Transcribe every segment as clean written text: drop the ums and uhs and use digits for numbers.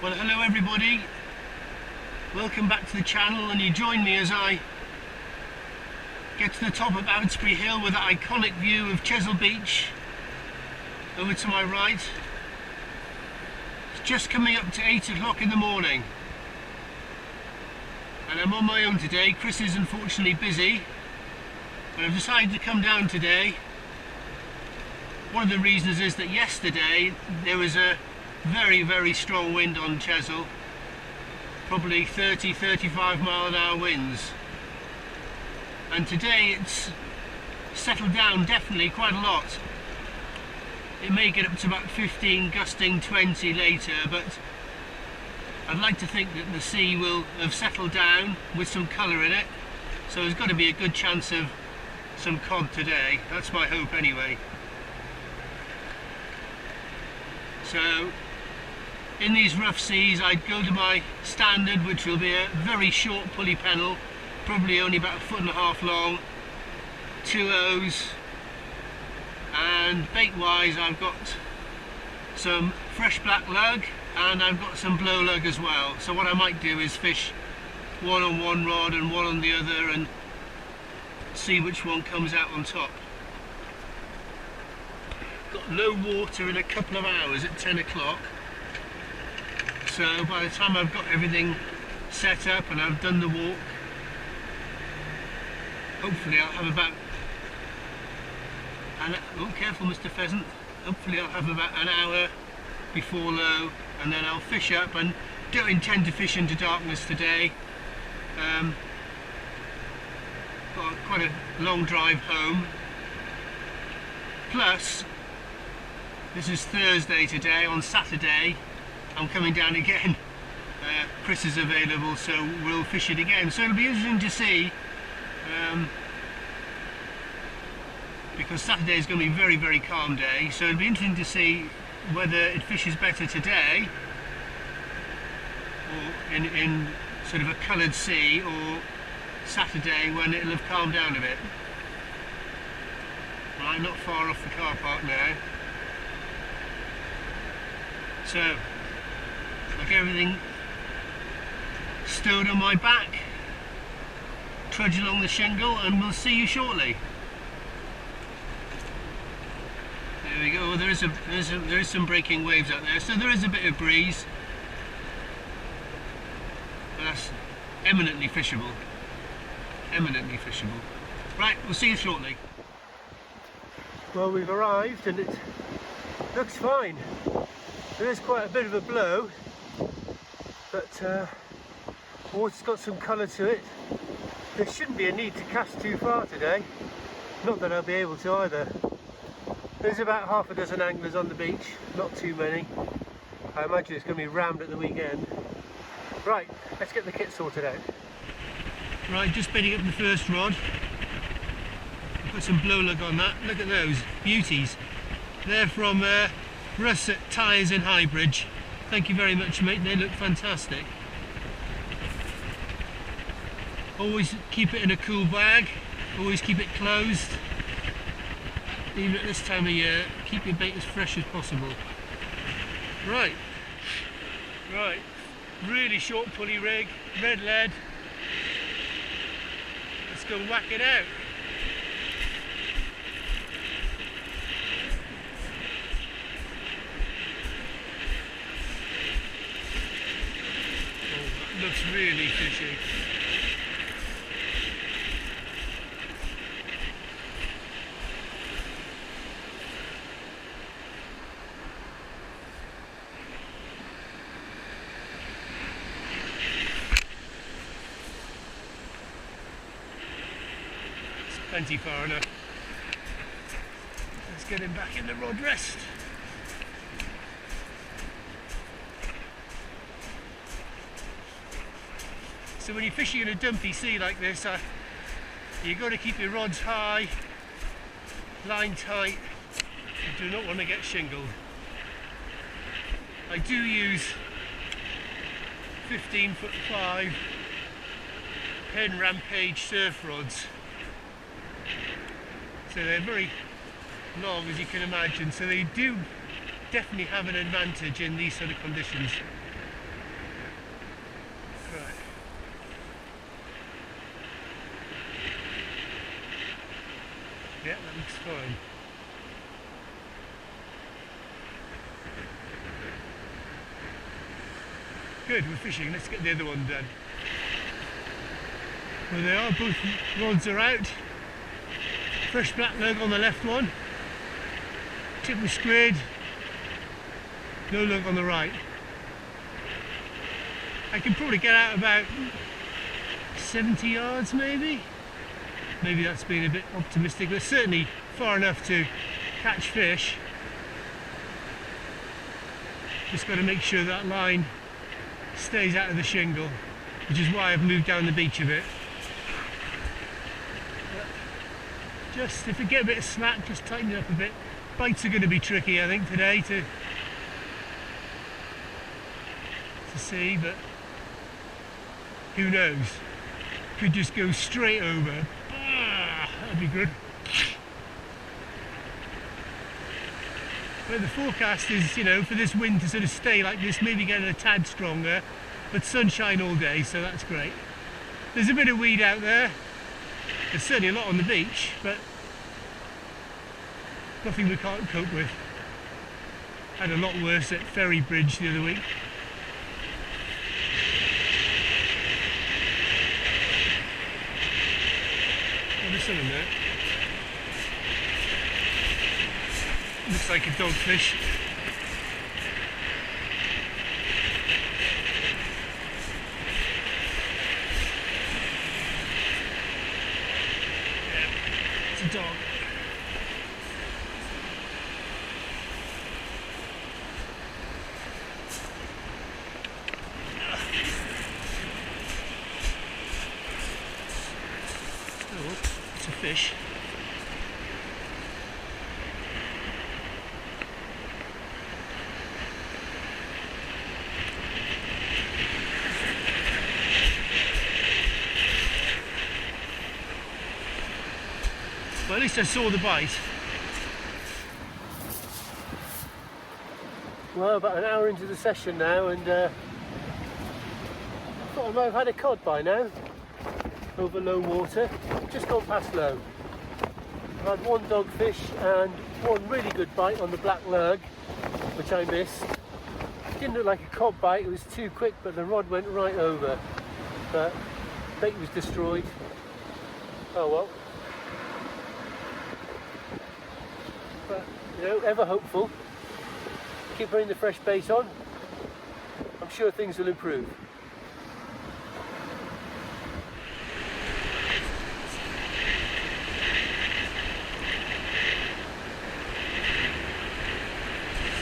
Well, hello everybody, welcome back to the channel, and you join me as I get to the top of Abbotsbury Hill with that iconic view of Chesil Beach over to my right. It's just coming up to 8 o'clock in the morning and I'm on my own today. Chris is unfortunately busy, but I've decided to come down today. One of the reasons is that yesterday there was a very strong wind on Chesil, probably 30-35 mile an hour winds, and today it's settled down definitely quite a lot. It may get up to about 15, gusting 20 later, but I'd like to think that the sea will have settled down with some colour in it, so there's got to be a good chance of some cod today. That's my hope anyway. So in these rough seas I'd go to my standard, which will be a very short pulley pennel, probably only about 1.5 foot long, 2 O's, and bait wise I've got some fresh black lug and I've got some blow lug as well. So what I might do is fish one on one rod and one on the other and see which one comes out on top. Got low water in a couple of hours at 10 o'clock. So by the time I've got everything set up and I've done the walk, hopefully I'll have about oh, careful Mr. Pheasant, hopefully I'll have about an hour before low, and then I'll fish up, and don't intend to fish into darkness today. Got quite a long drive home, plus this is Thursday today. On Saturday I'm coming down again. Chris is available, so we'll fish it again. So it'll be interesting to see, because Saturday is going to be a very calm day, so it'll be interesting to see whether it fishes better today or in sort of a coloured sea, or Saturday when it'll have calmed down a bit. Right, not far off the car park now. So I'll get everything stowed on my back, trudge along the shingle, and we'll see you shortly. There we go. There is some breaking waves out there, so there is a bit of breeze, but that's eminently fishable. Eminently fishable. Right, we'll see you shortly. Well, we've arrived and it looks fine. There is quite a bit of a blow, but water's got some colour to it. There shouldn't be a need to cast too far today. Not that I'll be able to either. There's about half a dozen anglers on the beach, not too many. I imagine it's going to be rammed at the weekend. Right, let's get the kit sorted out. Right, just bedding up the first rod. Put some blow lug on that. Look at those beauties. They're from Russ at Tyres in Highbridge. Thank you very much, mate. They look fantastic. Always keep it in a cool bag. Always keep it closed. Even at this time of year, keep your bait as fresh as possible. Right, really short pulley rig, red lead. Let's go whack it out. Oh, that looks really fishy. Plenty far enough. Let's get him back in the rod rest. So when you're fishing in a dumpy sea like this, you've got to keep your rods high, line tight. You do not want to get shingled. I do use 15'5" Pen Rampage surf rods. So they're very long, as you can imagine, so they do definitely have an advantage in these sort of conditions. looks fine. Good, we're fishing. Let's get the other one done. Well, they are, both rods are out. Fresh black lug on the left one. Tip was squid. No lug on the right. I can probably get out about 70 yards maybe. Maybe that's been a bit optimistic, but certainly far enough to catch fish. Just got to make sure that line stays out of the shingle, which is why I've moved down the beach a bit. Just if we get a bit of slack, just tighten it up a bit. Bites are going to be tricky, I think, today to see, but who knows? Could just go straight over. That'd be good. But the forecast is, you know, for this wind to sort of stay like this, maybe get a tad stronger, but sunshine all day, so that's great. There's a bit of weed out there. There's certainly a lot on the beach, but nothing we can't cope with. Had a lot worse at Ferry Bridge the other week. Oh, there's something there. Looks like a dogfish. Yeah, it's a dog. Oh, it's a fish. Well, at least I saw the bite. Well, about an hour into the session now, and I thought I might have had a cod by now. Over low water, just gone past low. I've had one dogfish and one really good bite on the black lug, which I missed. It didn't look like a cod bite, it was too quick, but the rod went right over. But bait was destroyed. Oh well. But, you know, ever hopeful. Keep putting the fresh bait on. I'm sure things will improve.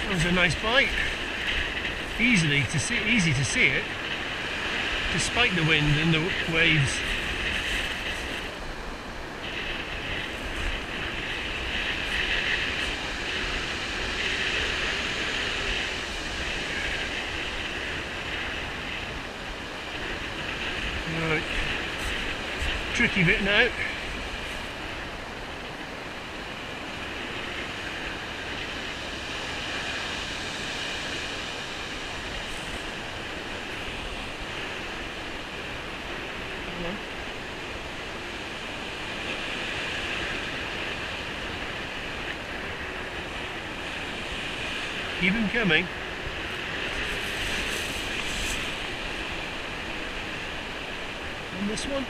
That was a nice bite. Easy to see it, despite the wind and the waves. Right. Tricky bit now. Keep him coming. And this one.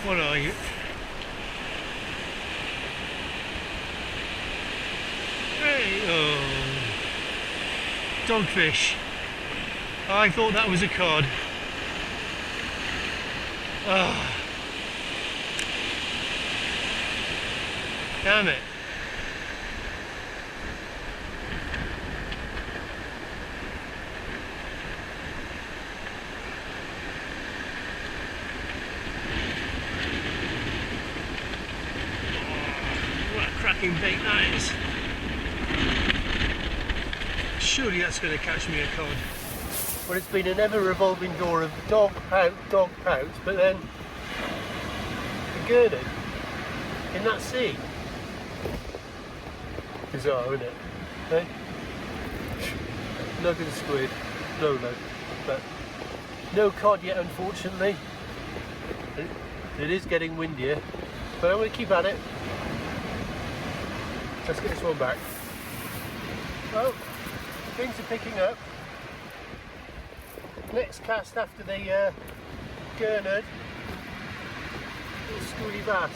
What are you? Hey, oh. Dogfish. I thought that was a cod. Ah. Damn it. What a cracking bait that is. Surely that's going to catch me a cod. Well, it's been an ever revolving door of dog pout, but then the gurney in that sea. Bizarre, isn't it? Hey? Lug and squid, no lug, but No cod yet, unfortunately. It is getting windier, but I'm going to keep at it. Let's get this one back. Well, things are picking up. Next cast after the gurnard, little schoolie bass.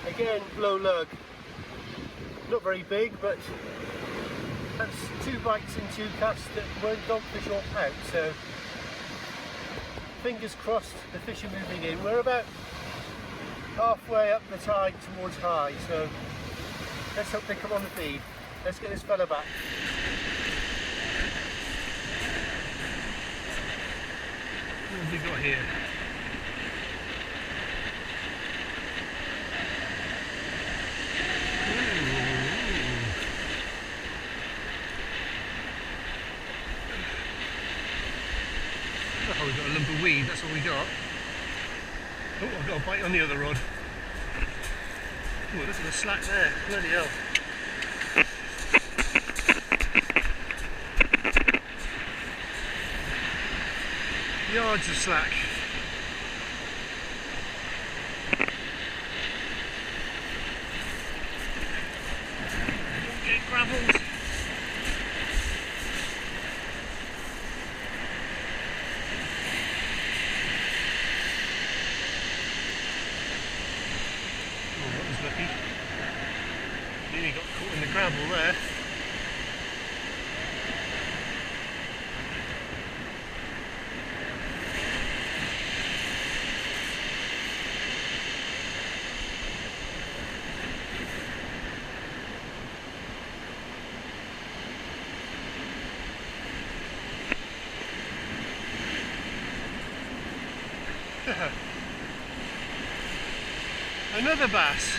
Again, low lug. Not very big, but that's 2 bites in 2 casts that weren't dogfish or pout, so fingers crossed the fish are moving in. We're about halfway up the tide towards high, so let's hope they come on the feed. Let's get this fella back. What have we got here? Oh, we've got a lump of weed, that's all we got. Oh, I've got a bite on the other rod. Oh, look at the slack there, bloody hell. Yards of slack. Don't get gravelled. Lucky. Nearly got caught in the gravel there. Another bass.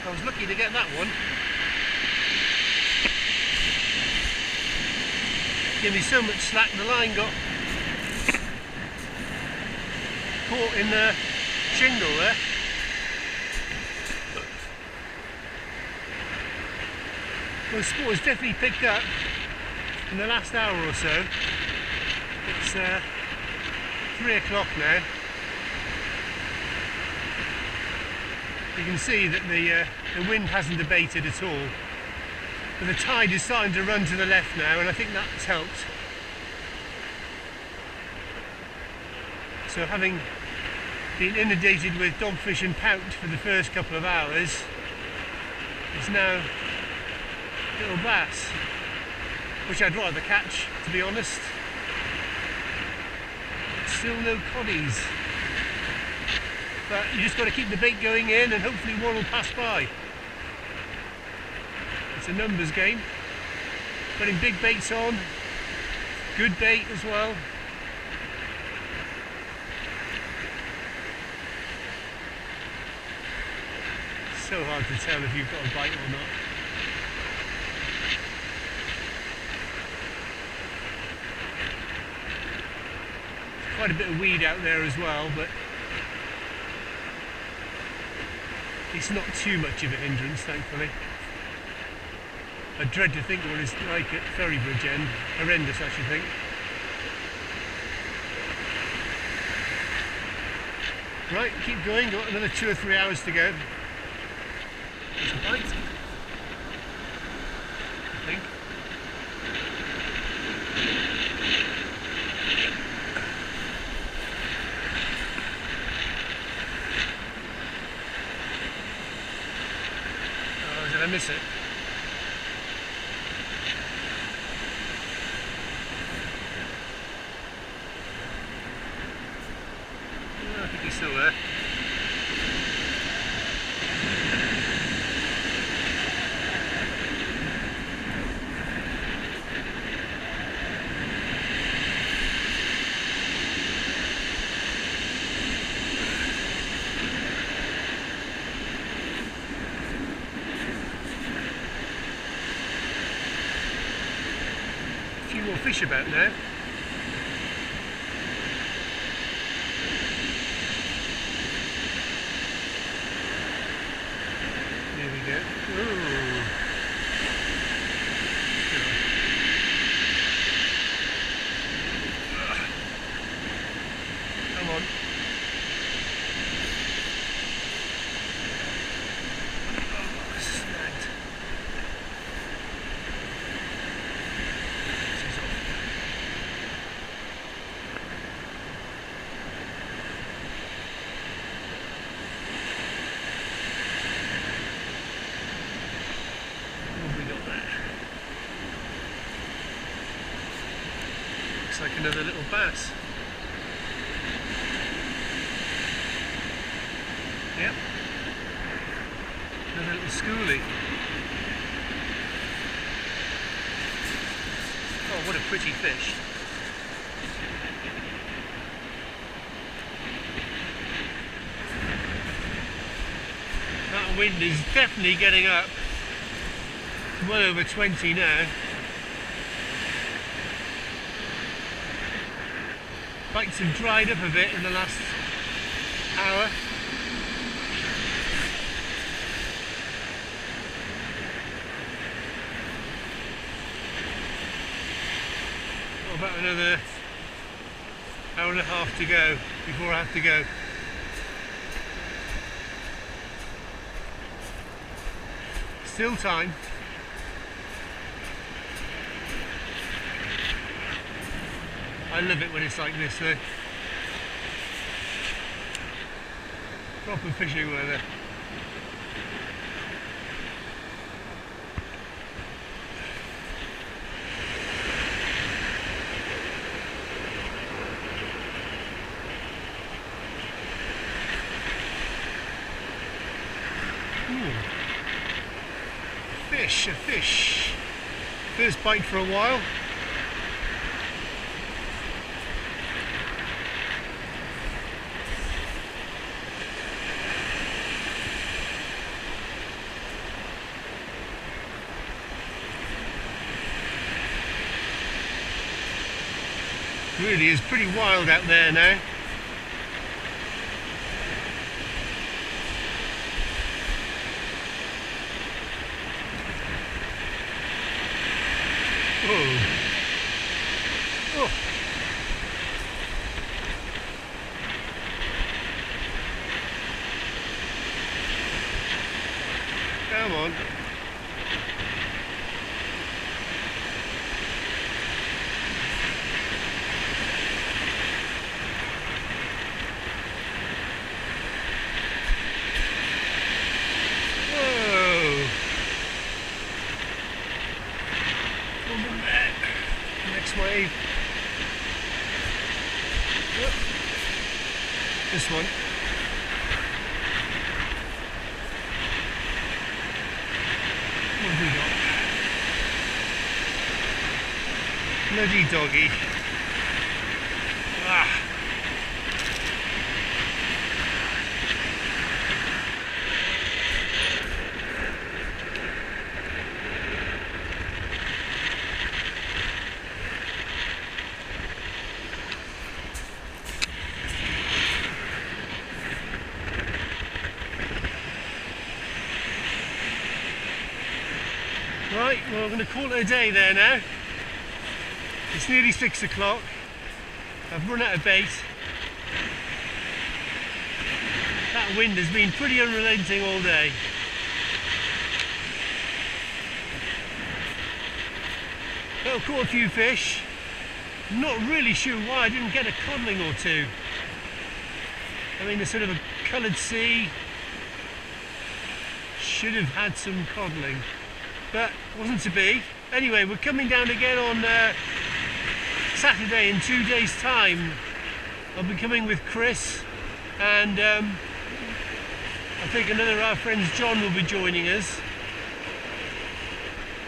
I was lucky to get that one. Give me so much slack, the line got caught in the shingle there. Well, the sport has definitely picked up in the last hour or so. It's 3 o'clock now. You can see that the wind hasn't abated at all, but the tide is starting to run to the left now, and I think that's helped. So having been inundated with dogfish and pout for the first couple of hours, it's now little bass, which I'd rather catch, to be honest. Still no coddies. But you just got to keep the bait going in and hopefully one will pass by. It's a numbers game. Putting big baits on, good bait as well. So hard to tell if you've got a bite or not. There's quite a bit of weed out there as well, but it's not too much of a hindrance, thankfully. I dread to think what it's like at Ferrybridge End. Horrendous, I should think. Right, keep going. Got another 2 or 3 hours to go. There's a bite, I think. Did I miss it? Oh, I think he's still there. few more fish about now. There we go. Ooh. Come on. Oh, snagged. She's off. What have we got there? Looks like another little bass. Yep. Another little schoolie. Oh, what a pretty fish. That wind is definitely getting up. It's well over 20 now. Bites have dried up a bit in the last hour. About another hour and a half to go before I have to go. Still time. I love it when it's like this though. Proper fishing weather. A fish. First bite for a while. Really is pretty wild out there now. Oh. Oh. Come on. Next wave. Yep. This one. What have we got? Bloody doggy. Ah. Right, well I'm going to call it a day there now. It's nearly 6 o'clock. I've run out of bait. That wind has been pretty unrelenting all day. Well, I've caught a few fish. I'm not really sure why I didn't get a codling or two. I mean, the sort of a coloured sea should have had some codling. But wasn't to be. Anyway, we're coming down again on Saturday in 2 days' time. I'll be coming with Chris, and I think another of our friends, John, will be joining us.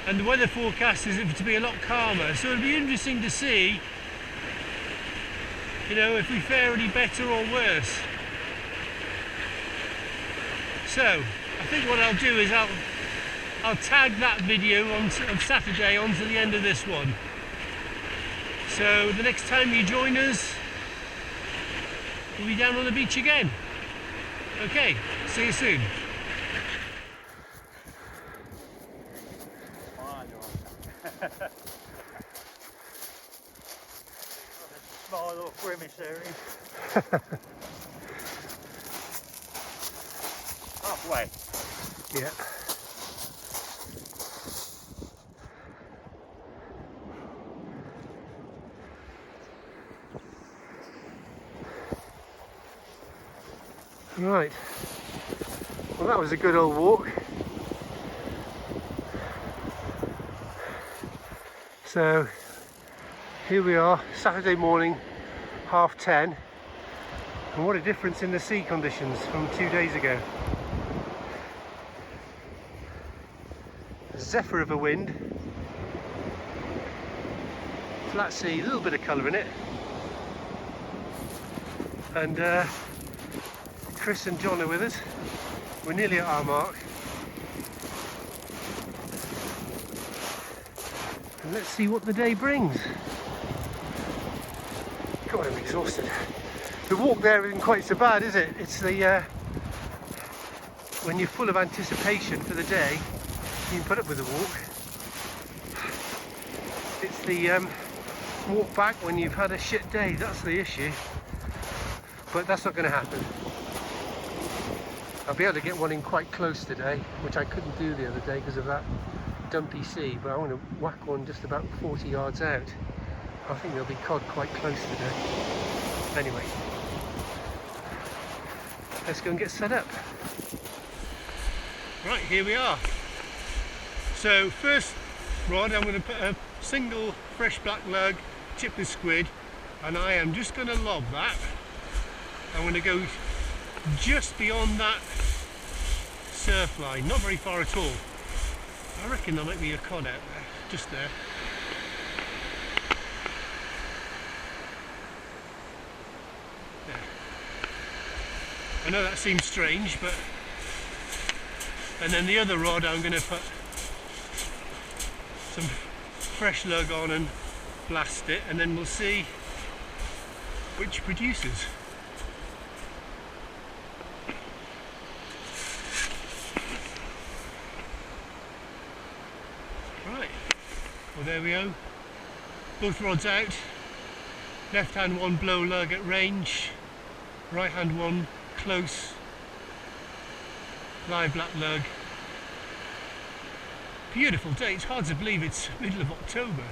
And the weather forecast is to be a lot calmer, so it'll be interesting to see, you know, if we fare any better or worse. So I think what I'll do is I'll tag that video of Saturday onto the end of this one. So the next time you join us, we'll be down on the beach again. Okay, see you soon. Small little grimace there. Halfway. Yeah. Right. Well, that was a good old walk. So here we are, Saturday morning, 10:30, and what a difference in the sea conditions from 2 days ago. A zephyr of a wind, flat sea, a little bit of colour in it, and Chris and John are with us. We're nearly at our mark. And let's see what the day brings. God, I'm exhausted. The walk there isn't quite so bad, is it? It's the when you're full of anticipation for the day, you can put up with the walk. It's the walk back when you've had a shit day, that's the issue. But that's not going to happen. I'll be able to get one in quite close today, which I couldn't do the other day because of that dumpy sea, but I want to whack one just about 40 yards out. I think there'll be cod quite close today. Anyway, let's go and get set up. Right, here we are. So first rod, I'm going to put a single fresh black lug, tip with squid, and I am just going to lob that. I'm going to go just beyond that surf line, not very far at all. I reckon there might be a cod out there, just there. There. I know that seems strange, but... And then the other rod I'm going to put some fresh lug on and blast it, and then we'll see which produces. Right, well there we go, both rods out, left hand one blow lug at range, right hand one close, live black lug. Beautiful day, it's hard to believe it's middle of October,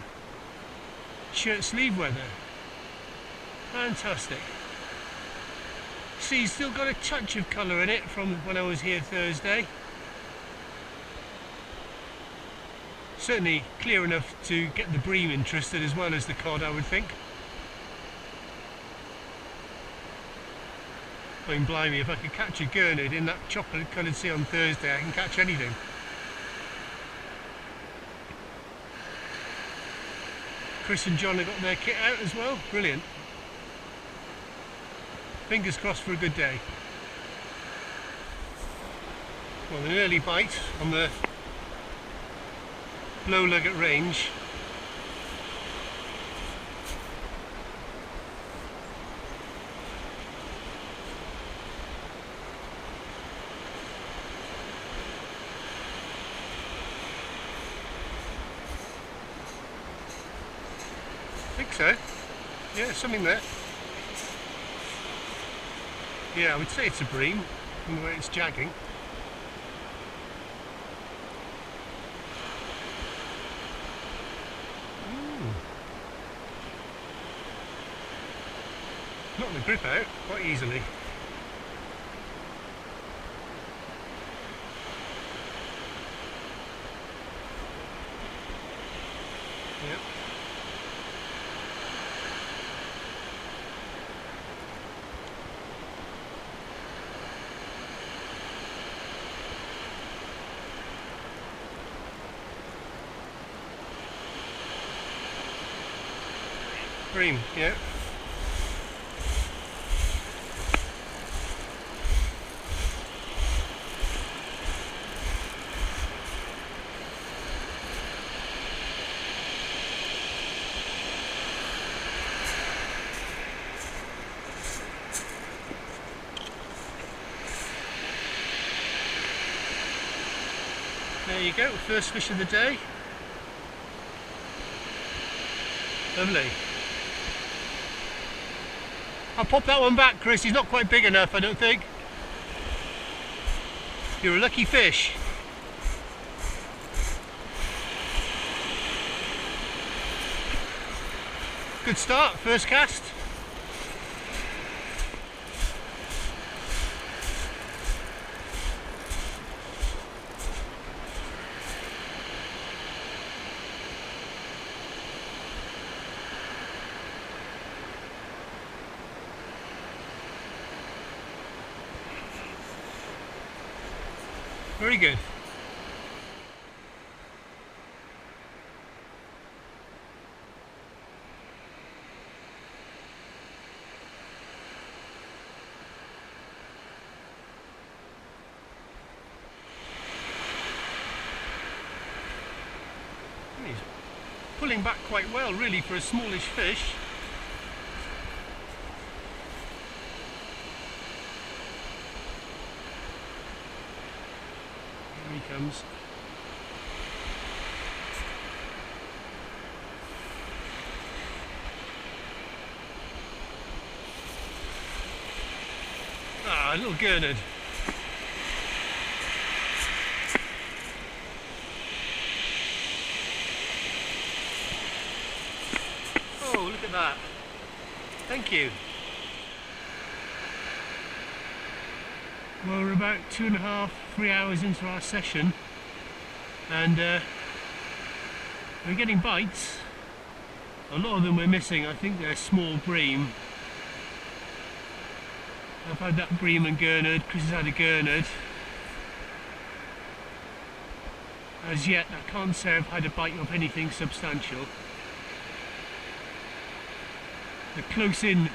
shirt sleeve weather, fantastic. Sea's still got a touch of colour in it from when I was here Thursday. Certainly clear enough to get the bream interested as well as the cod, I would think. I mean, blimey, if I could catch a gurnard in that chocolate coloured sea on Thursday, I can catch anything. Chris and John have got their kit out as well, brilliant. Fingers crossed for a good day. Well, an early bite on the blow lug at range. I think so. Yeah, something there. Yeah, I would say it's a bream in the way it's jagging. Knock the grip out quite easily. Yep. Bream, yeah. There you go, first fish of the day. Lovely. I'll pop that one back, Chris. He's not quite big enough, I don't think. You're a lucky fish. Good start, first cast. Very good. He's pulling back quite well, really, for a smallish fish. Here he comes. Ah, a little gurnard. Oh, look at that. Thank you. Well, we're about 2.5, 3 hours into our session, and we're getting bites. A lot of them we're missing. I think they're small bream. I've had that bream and gurnard. Chris has had a gurnard. As yet, I can't say I've had a bite of anything substantial. The close-in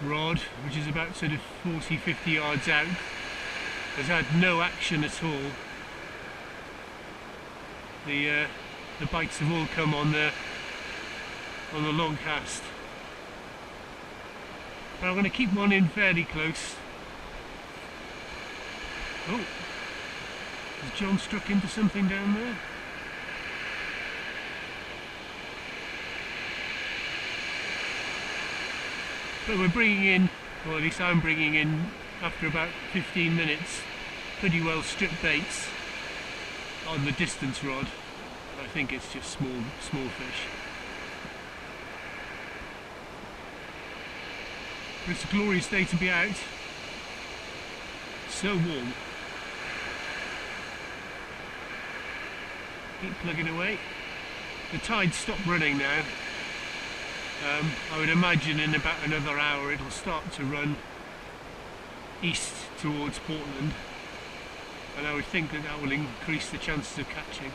rod, which is about sort of 40-50 yards out, has had no action at all. The bites have all come on the long cast. But I'm going to keep one in fairly close. Oh, has John struck into something down there? But we're bringing in, or at least I'm bringing in, after about 15 minutes, pretty well stripped baits on the distance rod. I think it's just small fish. But it's a glorious day to be out. So warm. Keep plugging away. The tide stopped running now. I would imagine in about another hour it'll start to run east towards Portland, and I would think that that will increase the chances of catching.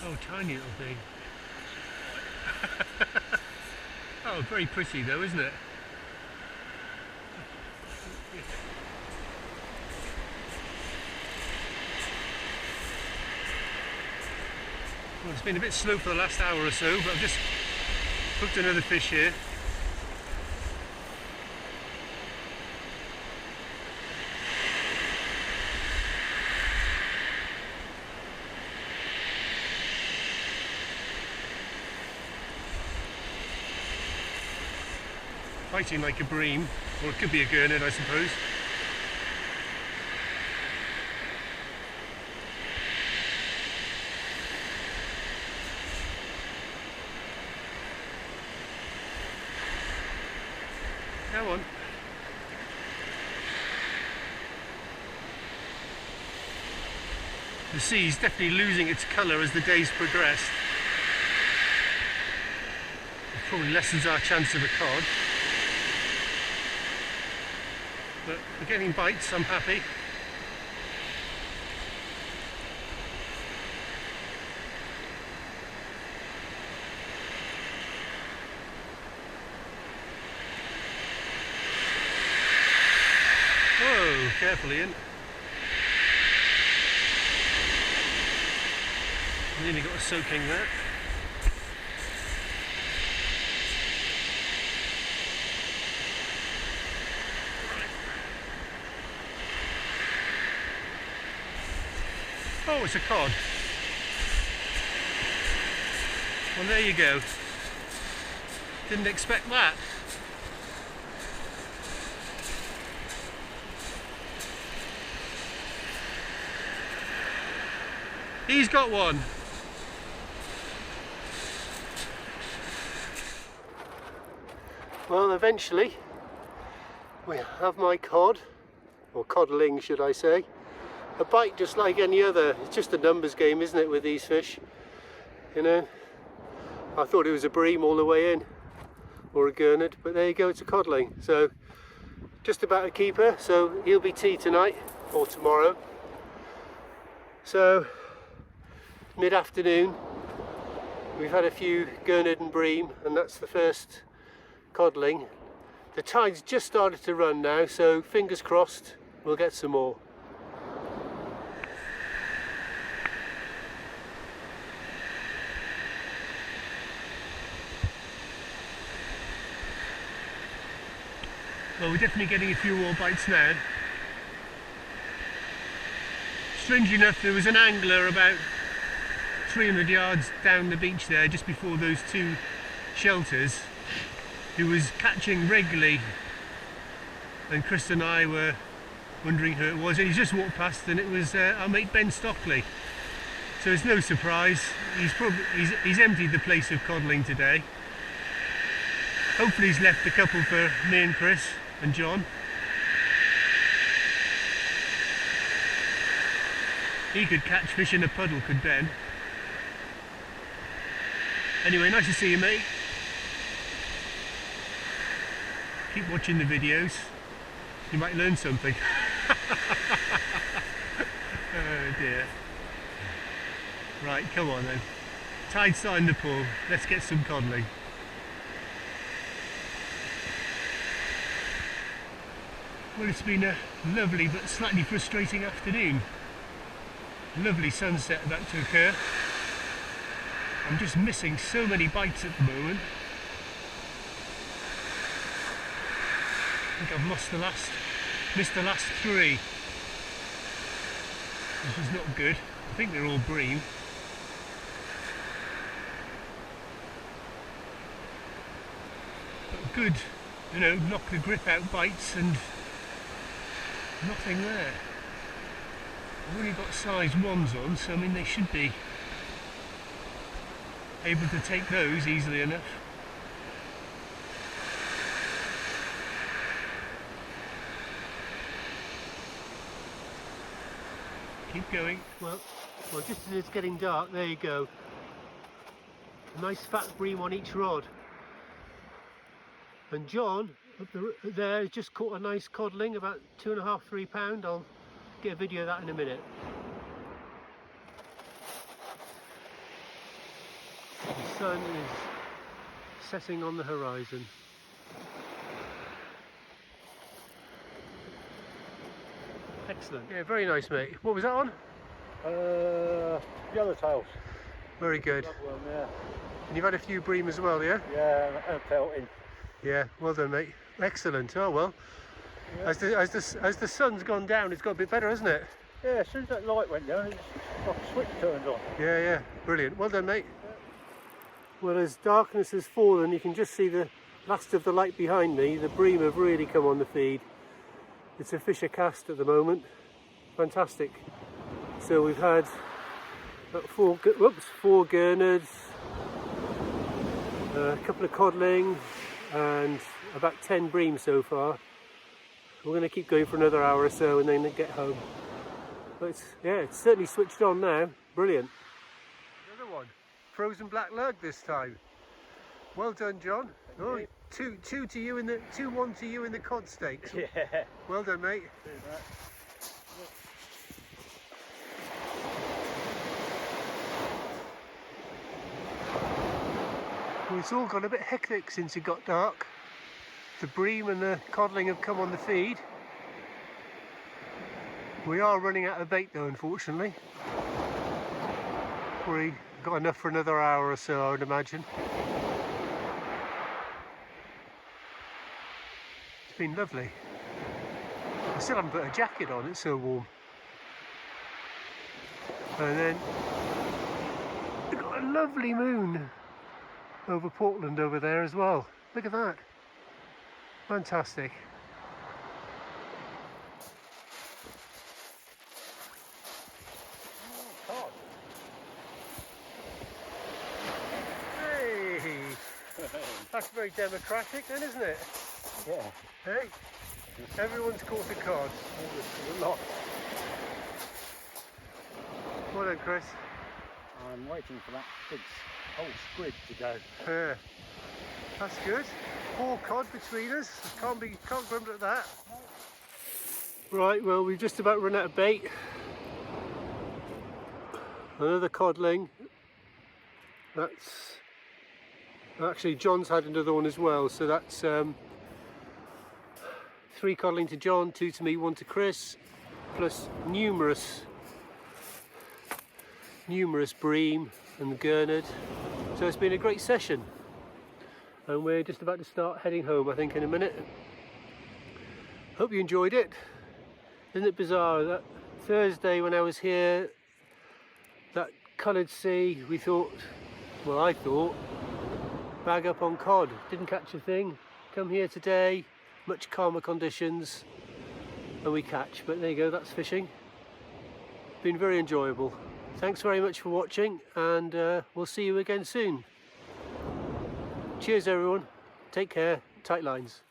Oh, tiny little thing. Oh, very pretty though, isn't it? Well, it's been a bit slow for the last hour or so, but I've just hooked another fish here. Fighting like a bream, or it could be a gurnard, I suppose. Come on. The sea's definitely losing its colour as the days progress. It probably lessens our chance of a cod. But we're getting bites, I'm happy. Whoa, careful Ian. Nearly got a soaking there. Oh, it's a cod. Well, there you go. Didn't expect that. He's got one. Well, eventually we have my cod, or codling should I say. A bite just like any other. It's just a numbers game, isn't it, with these fish? You know, I thought it was a bream all the way in, or a gurnard, but there you go, it's a codling. So just about a keeper, so he'll be tea tonight or tomorrow. So mid-afternoon, we've had a few gurnard and bream, and that's the first codling. The tide's just started to run now, so fingers crossed we'll get some more. Well, we're definitely getting a few more bites now. Strangely enough, there was an angler about 300 yards down the beach there, just before those two shelters, who was catching regularly, and Chris and I were wondering who it was, and he just walked past, and it was our mate Ben Stockley. So it's no surprise, he's emptied the place of codling today. Hopefully he's left a couple for me and Chris and John. He could catch fish in a puddle, could Ben. Anyway, nice to see you, mate. Keep watching the videos. You might learn something. Oh dear. Right, come on then. Tide's starting to pull. Let's get some codling. Well, it's been a lovely but slightly frustrating afternoon. Lovely sunset about to occur. I'm just missing so many bites at the moment. I think I've missed the last three. This is not good. I think they're all bream. But good, you know, knock the grip out bites and nothing there. I've only got size 1s on, so I mean they should be able to take those easily enough. Keep going. Well, just as it's getting dark, there you go. A nice fat bream on each rod. And John up there has just caught a nice codling, about 2.5 to 3 pound. I'll get a video of that in a minute. The sun is setting on the horizon. Excellent. Yeah, very nice, mate. What was that on? Yellowtails. Very good. That one, yeah. And you've had a few bream as well, yeah? Yeah, and pelting. Yeah, well done, mate. Excellent. Oh well. Yeah. As the sun's gone down, it's got a bit better, hasn't it? Yeah, as soon as that light went down, it's like a switch turned on. Yeah, yeah. Brilliant. Well done, mate. Yeah. Well, as darkness has fallen, you can just see the last of the light behind me. The bream have really come on the feed. It's a fisher cast at the moment. Fantastic. So we've had about 4 gurnards, a couple of codling, and about 10 bream so far. We're going to keep going for another hour or so and then get home. But it's certainly switched on now. Brilliant. Another one. Frozen black lug this time. Well done, John. Oh, 2-1 to you in the cod stakes. Yeah. Well done, mate. Well, it's all gone a bit hectic since it got dark. The bream and the codling have come on the feed. We are running out of bait though, unfortunately. We got enough for another hour or so, I would imagine. It's been lovely. I still haven't put a jacket on, it's so warm. And then we've got a lovely moon over Portland over there as well. Look at that. Fantastic. Cod. Hey! That's very democratic then, isn't it? Yeah. Hey? Everyone's caught a cod. There's a lot. Well done, Chris. I'm waiting for that big old squid to go. Yeah. That's good. 4 cod between us. Can't grumble at that. Right, well, we've just about run out of bait. Another codling. That's actually John's had another one as well, so that's 3 codling to John, 2 to me, 1 to Chris, plus numerous bream and gurnard. So it's been a great session, and we're just about to start heading home, I think, in a minute. Hope you enjoyed it. Isn't it bizarre that Thursday when I was here, that coloured sea, we thought, well, I thought, bag up on cod, didn't catch a thing. Come here today, much calmer conditions, and we catch. But there you go, that's fishing. Been very enjoyable. Thanks very much for watching, and we'll see you again soon. Cheers everyone, take care, tight lines.